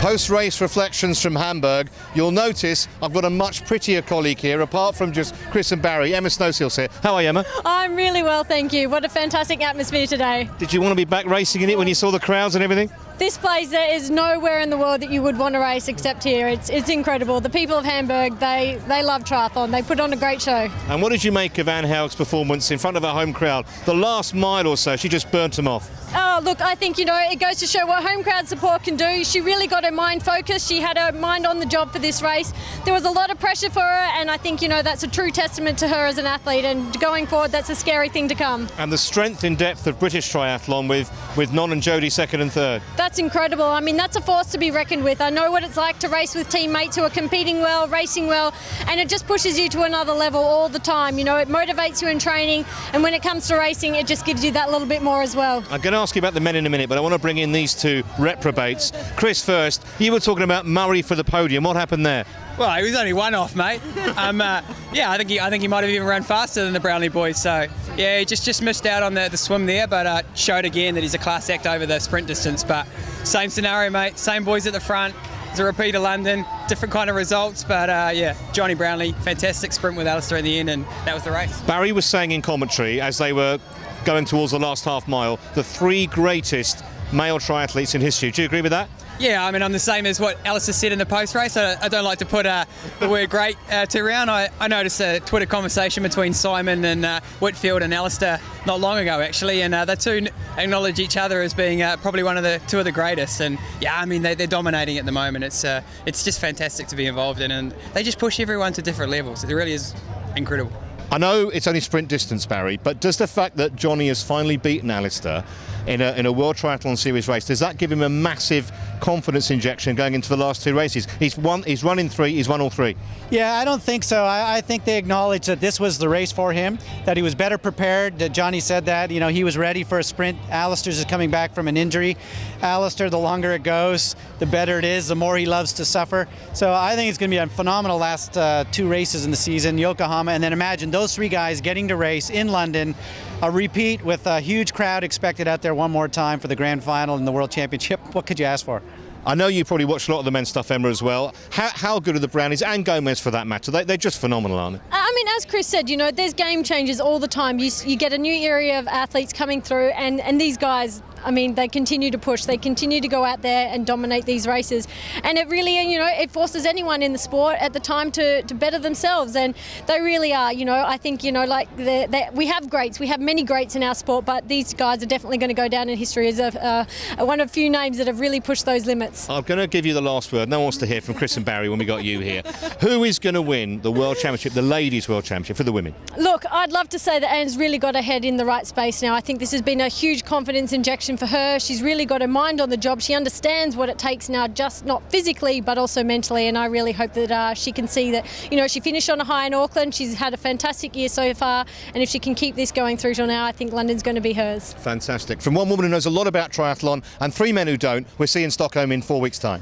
Post-race reflections from Hamburg. You'll notice I've got a much prettier colleague here, apart from just Chris and Barry. Emma Snowseal's here. How are you, Emma? I'm really well, thank you. What a fantastic atmosphere today. Did you want to be back racing in it when you saw the crowds and everything? This place, there is nowhere in the world that you would want to race except here. It's incredible. The people of Hamburg, they love triathlon. They put on a great show. And what did you make of Anne Haug's performance in front of her home crowd? The last mile or so, she just burnt them off. Oh, look, I think, it goes to show what home crowd support can do. She really got her mind focused. She had her mind on the job for this race. There was a lot of pressure for her, and I think, that's a true testament to her as an athlete, and going forward, that's a scary thing to come. And the strength in depth of British triathlon with Non and Jodie second and third. That's incredible. I mean, that's a force to be reckoned with. I know what it's like to race with teammates who are competing well, racing well, and it just pushes you to another level all the time. It motivates you in training, and when it comes to racing, it just gives you that little bit more as well. I'm going to ask you about the men in a minute, but I want to bring in these two reprobates. Chris first, you were talking about Murray for the podium. What happened there? Well, he was only one off, mate. Yeah, I think he might have even run faster than the Brownlee boys. So yeah, he just missed out on the swim there, but showed again that he's a class act over the sprint distance. But same scenario, mate. Same boys at the front. It's a repeat of London, different kind of results, but yeah, Johnny Brownlee, fantastic sprint with Alistair in the end, and that was the race. Barry was saying in commentary as they were going towards the last half mile, the three greatest male triathletes in history. Do you agree with that? Yeah, I mean, I'm the same as what Alistair said in the post-race. I don't like to put the word great to around. I noticed a Twitter conversation between Simon and Whitfield and Alistair not long ago, actually, and the two acknowledge each other as being probably two of the greatest. And yeah, I mean, they're dominating at the moment. It's just fantastic to be involved in, and they just push everyone to different levels. It really is incredible. I know it's only sprint distance, Barry, but does the fact that Johnny has finally beaten Alistair in a World Triathlon Series race, does that give him a massive confidence injection going into the last two races? He's run in three, he's won all three. Yeah, I don't think so. I think they acknowledge that this was the race for him, that he was better prepared. That Johnny said that, he was ready for a sprint. Alistair's is coming back from an injury. Alistair, the longer it goes, the better it is, the more he loves to suffer. So I think it's going to be a phenomenal last two races in the season, Yokohama, and then imagine those three guys getting to race in London, a repeat with a huge crowd expected out there one more time for the grand final and the World Championship. What could you ask for? I know you probably watched a lot of the men's stuff, Emma, as well. How good are the Brownies and Gomez for that matter? They're just phenomenal, aren't they? I mean, as Chris said, there's game changers all the time. You get a new area of athletes coming through, and these guys, I mean, they continue to push. They continue to go out there and dominate these races. And it really, it forces anyone in the sport at the time to better themselves. And they really are, I think, we have greats. We have many greats in our sport, but these guys are definitely going to go down in history as one of a few names that have really pushed those limits. I'm going to give you the last word. No one wants to hear from Chris and Barry when we got you here. Who is going to win the World Championship, the Ladies World Championship for the women? Look, I'd love to say that Anne's really got her head in the right space now. I think this has been a huge confidence injection for her. She's really got her mind on the job. She understands what it takes now, just not physically but also mentally, and I really hope that she can see that, she finished on a high in Auckland. She's had a fantastic year so far, and if she can keep this going through till now, I think London's going to be hers. Fantastic. From one woman who knows a lot about triathlon and three men who don't, we'll see you in Stockholm in 4 weeks' time.